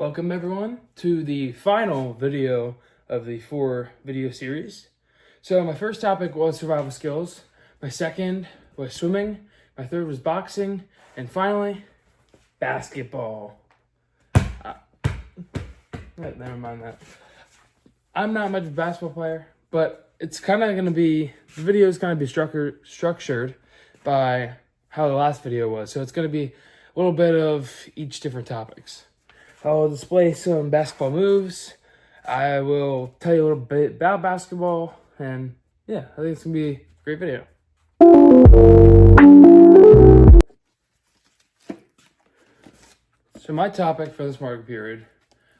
Welcome everyone to the final video of the 4-video series. So my first topic was survival skills, my second was swimming, my third was boxing, and finally, basketball. Never mind that. I'm not much of a basketball player, but it's kind of going to be, the video is going to be structured by how the last video was. So it's going to be a little bit of each different topics. I'll display some basketball moves. I will tell you a little bit about basketball, and yeah, I think it's going to be a great video. So my topic for this market period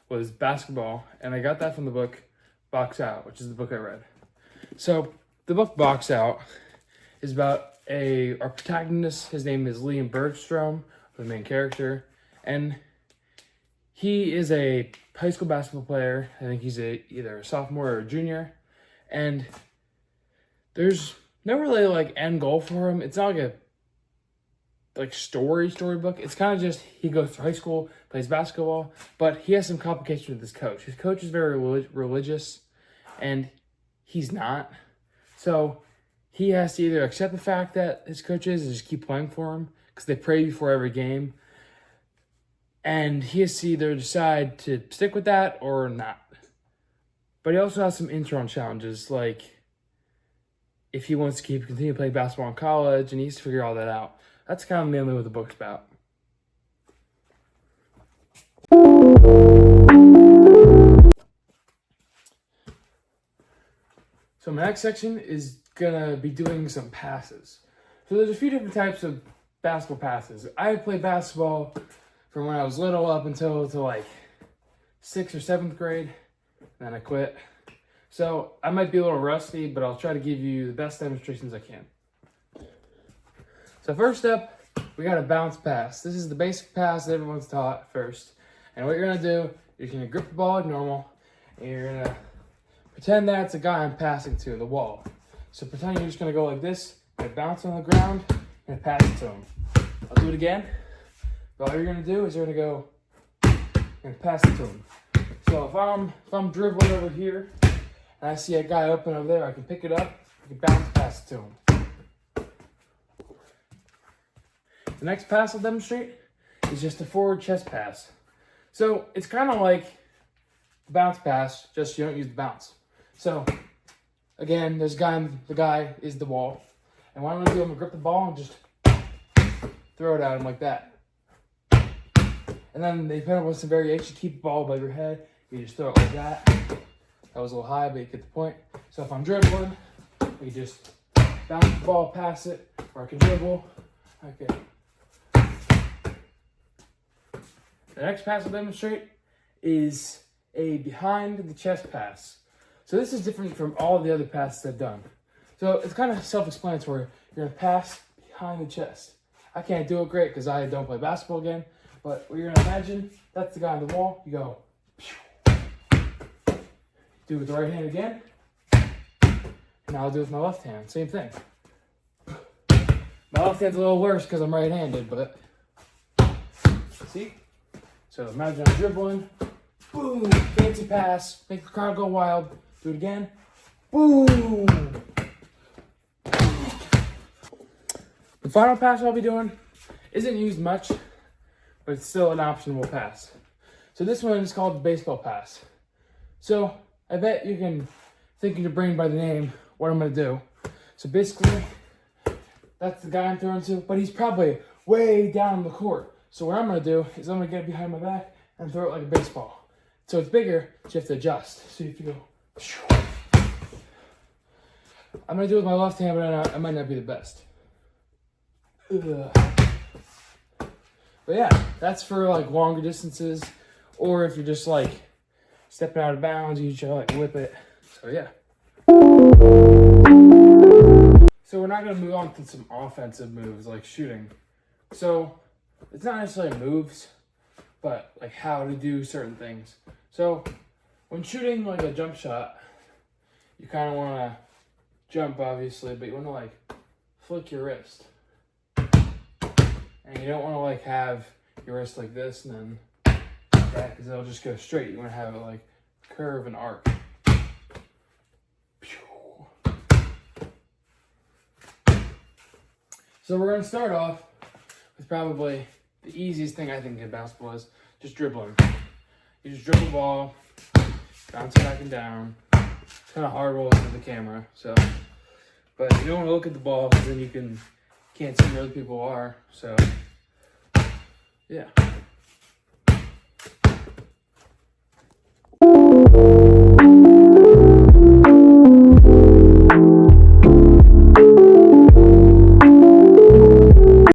was basketball, and I got that from the book Box Out, which is the book I read. So the book Box Out is about our protagonist. His name is Liam Bergstrom, the main character, and he is a high school basketball player. I think he's either a sophomore or a junior, and there's no really like end goal for him. It's not like a storybook. It's kind of just he goes to high school, plays basketball, but he has some complications with his coach. His coach is very religious, and he's not. So he has to either accept the fact that his coach is and just keep playing for him because they pray before every game. And he has to either decide to stick with that or not. But he also has some internal challenges, like if he wants to continue playing basketball in college, and he needs to figure all that out. That's kind of mainly what the book's about. So my next section is gonna be doing some passes. So there's a few different types of basketball passes. I played basketball from when I was little up until like 6th or 7th grade, and then I quit. So I might be a little rusty, but I'll try to give you the best demonstrations I can. So first up, we got a bounce pass. This is the basic pass that everyone's taught first. And what you're gonna do, you're gonna grip the ball like normal, and you're gonna pretend that's a guy I'm passing to, the wall. So pretend you're just gonna go like this, and bounce on the ground, and pass it to him. I'll do it again. But all you're gonna do is you're gonna go and pass it to him. So if I'm dribbling over here and I see a guy open over there, I can pick it up, I can bounce pass it to him. The next pass I'll demonstrate is just a forward chest pass. So it's kind of like a bounce pass, just you don't use the bounce. So again, there's a guy, the guy is the wall. And what I'm gonna do, I'm gonna grip the ball and just throw it at him like that. And then depending on some variation, keep the ball above your head. You just throw it like that. That was a little high, but you get the point. So if I'm dribbling, we just bounce the ball, pass it, or I can dribble. Okay. The next pass I'll demonstrate is a behind the chest pass. So this is different from all the other passes I've done. So it's kind of self-explanatory. You're gonna pass behind the chest. I can't do it great because I don't play basketball again. But what you're gonna imagine, that's the guy on the wall. You go, do it with the right hand again. And I'll do it with my left hand, same thing. My left hand's a little worse because I'm right-handed, but see? So imagine I'm dribbling, boom, fancy pass, make the crowd go wild. Do it again, boom. The final pass I'll be doing isn't used much, but it's still an optional pass. So this one is called the baseball pass. So I bet you can think in your brain by the name what I'm gonna do. So basically, that's the guy I'm throwing to, but he's probably way down the court. So what I'm gonna do is I'm gonna get it behind my back and throw it like a baseball. So it's bigger, so you have to adjust. So you have to go. I'm gonna do it with my left hand, but I might not be the best. Ugh. But yeah, that's for like longer distances, or if you're just like stepping out of bounds, you just like whip it. So yeah. So we're not gonna move on to some offensive moves like shooting. So it's not necessarily moves, but like how to do certain things. So when shooting like a jump shot, you kind of want to jump obviously, but you want to like flick your wrist. And you don't want to like have your wrist like this and then that because it'll just go straight. You want to have it like curve and arc. So we're going to start off with probably the easiest thing I think in basketball is just dribbling. You just dribble the ball, bounce it back and down. It's kind of hard rolling to the camera, so. But you don't want to look at the ball because then you can't see where other people are. So, yeah.